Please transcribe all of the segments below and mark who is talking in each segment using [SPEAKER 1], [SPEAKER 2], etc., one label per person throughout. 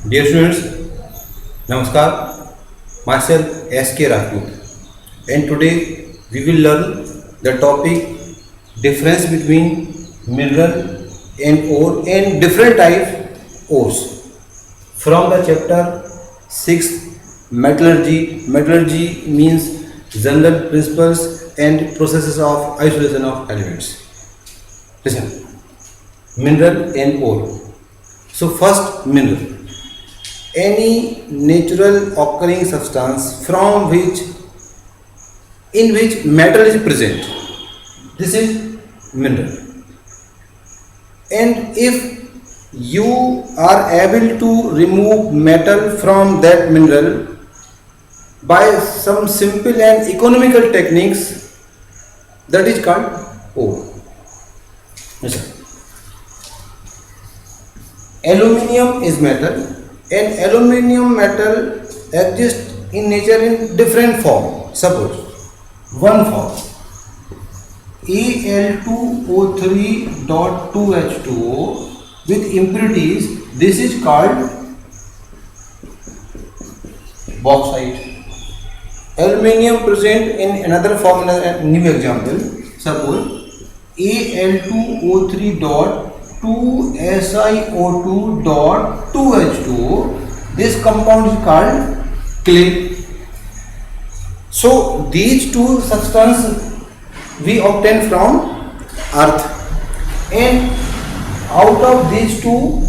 [SPEAKER 1] Dear students, Namaskar. Myself S.K. Rajput, and today we will learn the topic difference between mineral and ore and different type ores from the chapter 6 metallurgy. Metallurgy means general principles and processes of isolation of elements. Listen, mineral and ore. So first, mineral. Any natural occurring substance from which in which metal is present, this is mineral. And if you are able to remove metal from that mineral by some simple and economical techniques, that is called ore. Yes, sir. Aluminium is metal, and aluminium metal exists in nature in different form. Suppose one form, Al2O3.2H2O with impurities, this is called bauxite. Aluminium present in another form, a new example. Suppose Al2O3.2SiO2.2H2O. This compound is called clay. So these two substances we obtain from earth, and out of these two,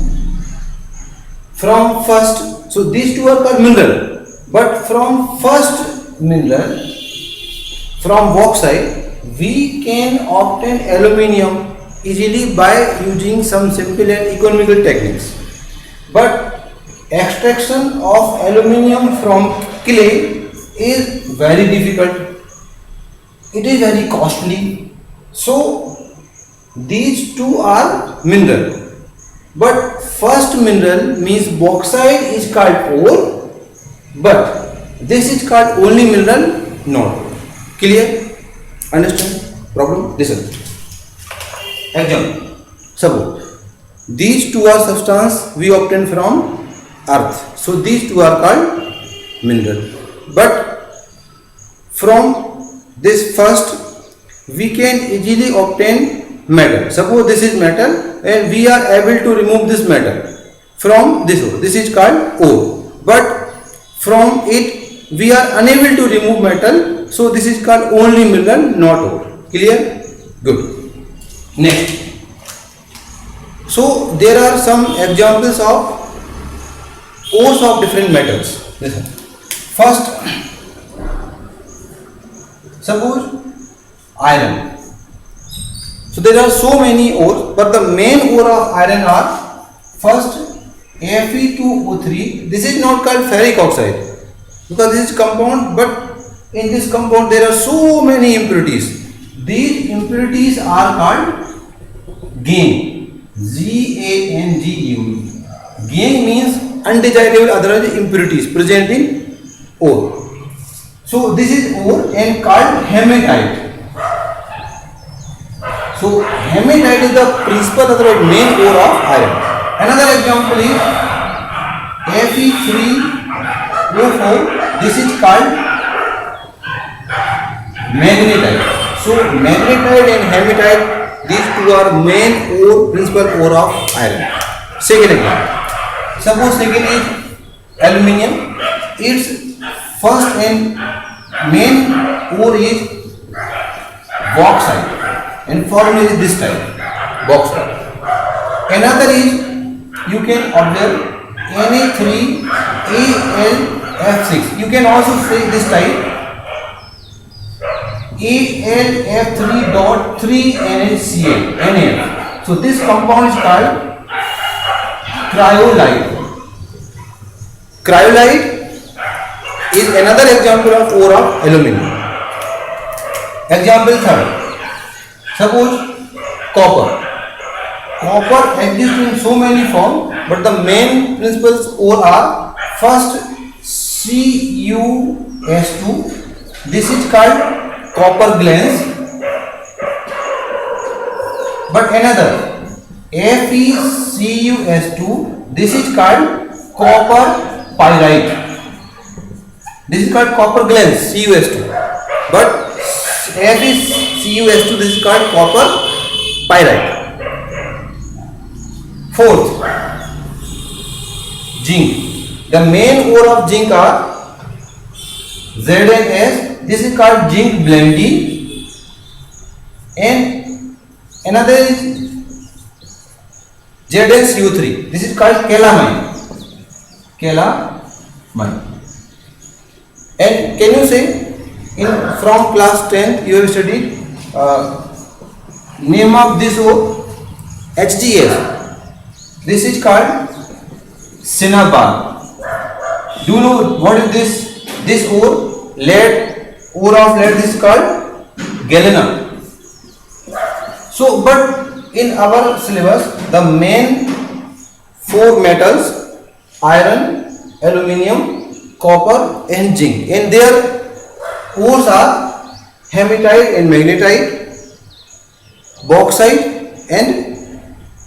[SPEAKER 1] from first, so these two are called mineral, but from first mineral, from bauxite, we can obtain aluminium easily by using some simple and economical techniques. But extraction of aluminium from clay is very difficult. It is very costly. So these two are mineral. But first mineral means bauxite is called ore, but this is called only mineral, not ore. Clear? Understand? Problem? Listen. Example. Suppose these two are substance we obtain from earth. So these two are called mineral. But from this first we can easily obtain metal. Suppose this is metal and we are able to remove this metal from this ore. This is called ore. But from it we are unable to remove metal. So this is called only mineral, not ore. Clear? Good. Next. So there are some examples of ores of different metals. Listen. First, suppose iron. So there are so many ores, but the main ore of iron are first Fe2O3. This is not called ferric oxide because this is compound, but in this compound there are so many impurities. These impurities are called gangue. Gangue. Gangue means undesirable other impurities present in ore. So this is ore and called hematite. So hematite is the principal other main ore of iron. Another example is Fe3O4. This is called magnetite. So magnetite and hematite, these two are main ore, principal ore of iron. Second example. Suppose second is aluminium. Its first and main ore is bauxite, and formula is this type, bauxite. Another is, you can observe Na3Al(F6). You can also say this type Al(F3.3NaCl). NaF. So this compound is called cryolite. Cryolite is another example of ore of aluminium. Example third. Suppose copper. Copper exists in so many forms, but the main principles ore are first CuS2. This is called copper glans. But another FeCuS2. This is called copper pyrite. This is called copper glance, CuS2. But F is CuS2. This is called copper pyrite. Fourth, zinc. The main ore of zinc are ZnS. This is called zinc blendy, and another is ZnCO3. This is called calamine. Calamine. And can you say, from class 10th you have studied name of this ore? HGS. This is called cinnabar. Do you know what is this? This ore, lead, ore of lead, is called galena. So, but in our syllabus, the main four metals: iron, aluminium, copper, and zinc. And their ores are hematite and magnetite, bauxite and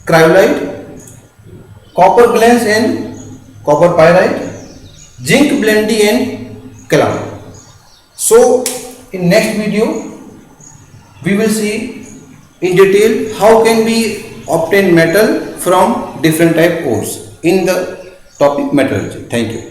[SPEAKER 1] cryolite, copper glance and copper pyrite, zinc blendy and calamine. So in next video we will see in detail how can we obtain metal from different type ores in the topic metallurgy. Thank you.